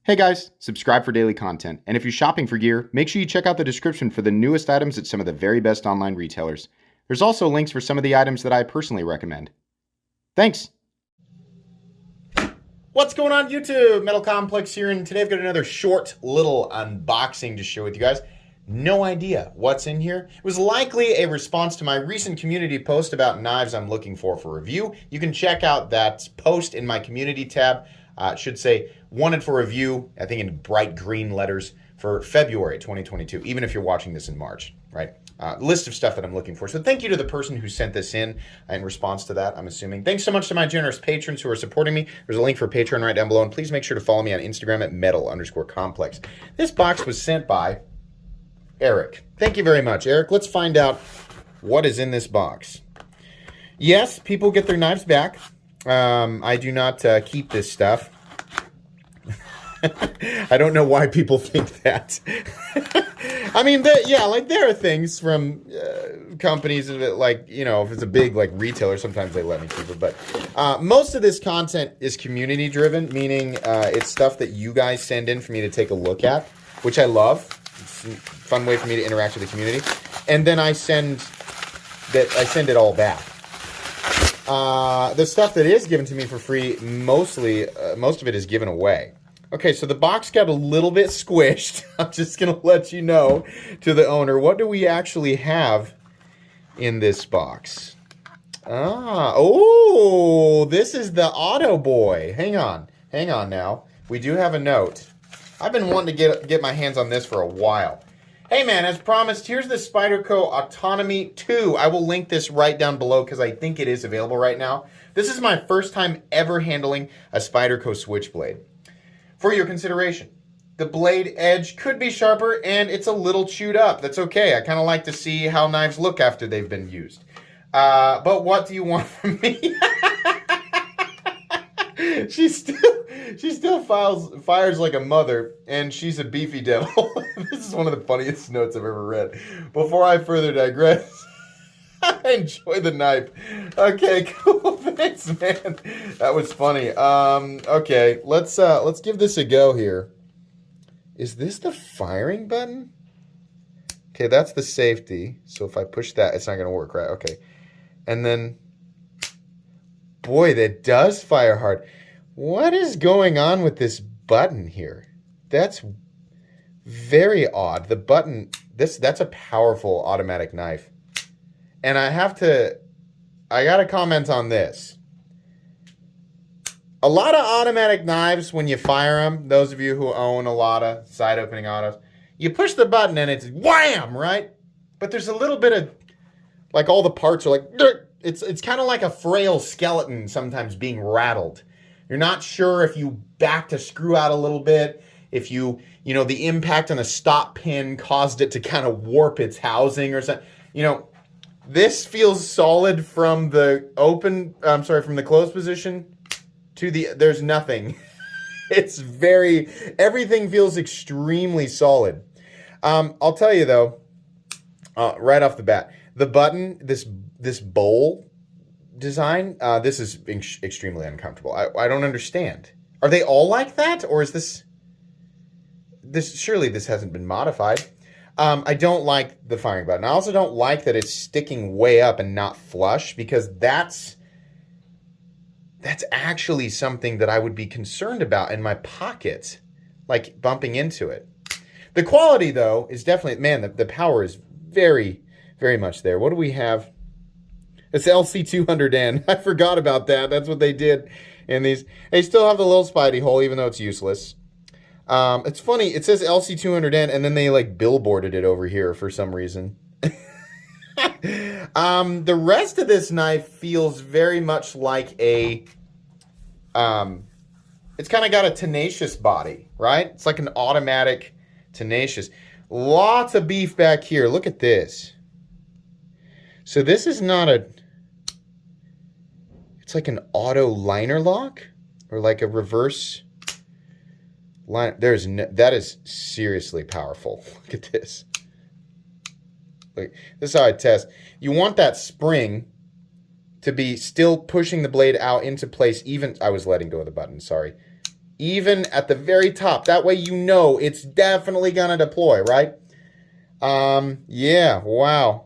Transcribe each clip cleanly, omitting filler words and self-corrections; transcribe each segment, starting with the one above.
Hey guys, subscribe for daily content. And if you're shopping for gear, make sure you check out the description for the newest items at some of the very best online retailers. There's also links for some of the items that I personally recommend. Thanks! What's going on YouTube? Metal Complex here, and today I've got another short little unboxing to share with you guys. No idea what's in here. It was likely a response to my recent community post about knives I'm looking for review. You can check out that post in my community tab. It should say wanted for review, I think in bright green letters, for February 2022, even if you're watching this in March, right? List of stuff that I'm looking for. So thank you to the person who sent this in response to that, I'm assuming. Thanks so much to my generous patrons who are supporting me. There's a link for Patreon right down below, and please make sure to follow me on Instagram at metal_complex. This box was sent by Eric. Thank you very much, Eric. Let's find out what is in this box. Yes, people get their knives back. I do not keep this stuff. I don't know why people think that. I mean, yeah, like there are things from companies that, like, you know, if it's a big like retailer, sometimes they let me keep it. But most of this content is community driven, meaning it's stuff that you guys send in for me to take a look at, which I love. It's a fun way for me to interact with the community, and then I send it all back. The stuff that is given to me for free, most of it is given away. Okay, so the box got a little bit squished. I'm just going to let you know, to the owner, what do we actually have in this box? Oh, this is the Auto Boy. Hang on now. We do have a note. I've been wanting to get my hands on this for a while. Hey man, as promised, here's the Spyderco Autonomy 2. I will link this right down below because I think it is available right now. This is my first time ever handling a Spyderco switchblade. For your consideration, the blade edge could be sharper and it's a little chewed up. That's okay. I kind of like to see how knives look after they've been used. But what do you want from me? She still fires like a mother, and she's a beefy devil. This is one of the funniest notes I've ever read. Before I further digress, I enjoy the knife. Okay, cool. Thanks, man. That was funny. Okay, let's give this a go here. Is this the firing button? Okay, that's the safety. So if I push that, it's not going to work, right? Okay. And then, boy, that does fire hard. What is going on with this button here? That's very odd. The button, that's a powerful automatic knife. And I gotta comment on this. A lot of automatic knives, when you fire them, those of you who own a lot of side opening autos, you push the button and it's wham, right? But there's a little bit of, like, all the parts are like, it's kind of like a frail skeleton sometimes being rattled. You're not sure if you backed a screw out a little bit, if you know, the impact on the stop pin caused it to kind of warp its housing or something. You know, this feels solid from the from the closed position to there's nothing. Everything feels extremely solid. I'll tell you though, right off the bat, the button, this bowl design, this is extremely uncomfortable. I don't understand. Are they all like that, or is this surely this hasn't been modified? I don't like the firing button. I also don't like that it's sticking way up and not flush, because that's actually something that I would be concerned about in my pocket, like bumping into it. The quality though is definitely, man, the power is very, very much there. What do we have? It's LC200N. I forgot about that. That's what they did in these. They still have the little Spidey hole, even though it's useless. It's funny. It says LC200N, and then they like billboarded it over here for some reason. The rest of this knife feels very much like a. It's kind of got a tenacious body, right? It's like an automatic tenacious. Lots of beef back here. Look at this. So this is not a. It's like an auto liner lock, or like a reverse line. That is seriously powerful. Look at this. Look, this is how I test. You want that spring to be still pushing the blade out into place. I was letting go of the button. Sorry. even at the very top. That way you know it's definitely gonna deploy, right? Yeah, wow.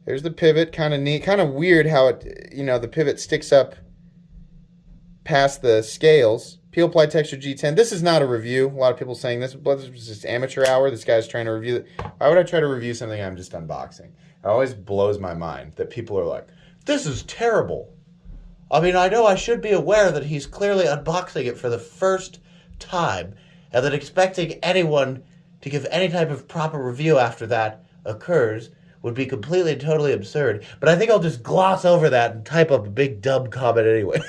There's the pivot, kind of neat, kind of weird how it, the pivot sticks up past the scales. Peel Ply Texture G10. This is not a review. A lot of people saying this, but this is just amateur hour. This guy's trying to review it. Why would I try to review something I'm just unboxing? It always blows my mind that people are like, this is terrible. I mean, I know I should be aware that he's clearly unboxing it for the first time, and that expecting anyone to give any type of proper review after that occurs would be completely and totally absurd. But I think I'll just gloss over that and type up a big dumb comment anyway.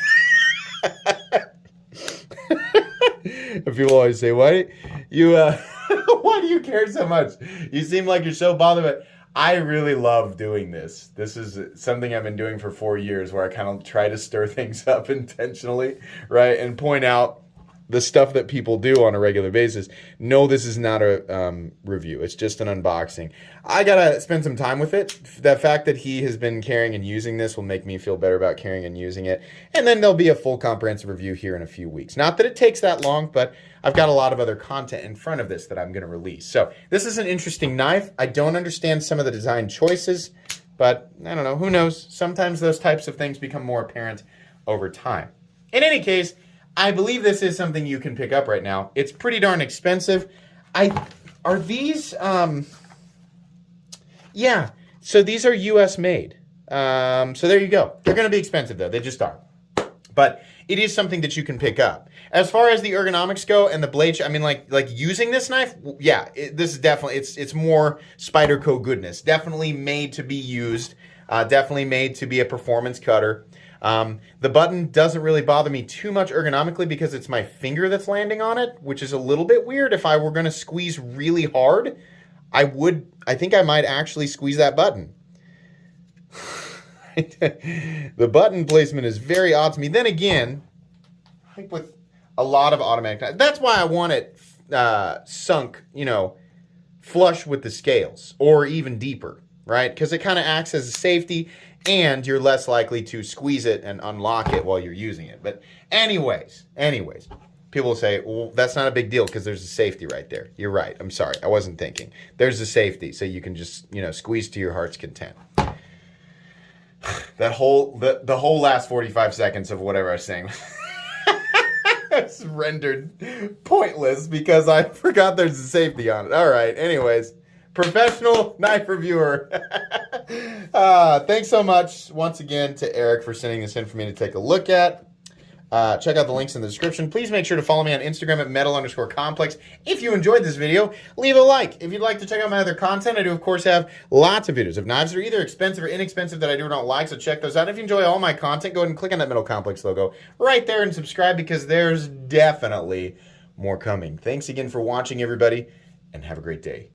People always say, why do you care so much? You seem like you're so bothered, but I really love doing this. This is something I've been doing for 4 years, where I kind of try to stir things up intentionally, right? And point out the stuff that people do on a regular basis. No, this is not a review. It's just an unboxing. I gotta spend some time with it. The fact that he has been carrying and using this will make me feel better about carrying and using it. And then there'll be a full comprehensive review here in a few weeks. Not that it takes that long, but I've got a lot of other content in front of this that I'm gonna release. So this is an interesting knife. I don't understand some of the design choices, but I don't know, who knows? Sometimes those types of things become more apparent over time. In any case, I believe this is something you can pick up right now. It's pretty darn expensive. Are these, yeah, so these are US made. So there you go. They're going to be expensive though. They just are. But it is something that you can pick up. As far as the ergonomics go and the blade, I mean, like using this knife, yeah, this is definitely, it's more Spyderco goodness. Definitely made to be used. Definitely made to be a performance cutter. The button doesn't really bother me too much ergonomically because it's my finger that's landing on it, which is a little bit weird. If I were going to squeeze really hard, I think I might actually squeeze that button. The button placement is very odd to me. Then again, I think with a lot of automatic, that's why I want it sunk, flush with the scales or even deeper, right? Because it kind of acts as a safety, and you're less likely to squeeze it and unlock it while you're using it. But anyways, people will say, well, that's not a big deal because there's a safety right there. You're right. I'm sorry. I wasn't thinking. There's a safety, so you can just, squeeze to your heart's content. The whole last 45 seconds of whatever I was saying it's rendered pointless because I forgot there's a safety on it. All right. Anyways, professional knife reviewer. Thanks so much once again to Eric for sending this in for me to take a look at. Check out the links in the description. Please make sure to follow me on Instagram at metal_complex. If you enjoyed this video, leave a like. If you'd like to check out my other content, I do, of course, have lots of videos of knives that are either expensive or inexpensive that I do not like, so check those out. If you enjoy all my content, go ahead and click on that Metal Complex logo right there and subscribe because there's definitely more coming. Thanks again for watching, everybody, and have a great day.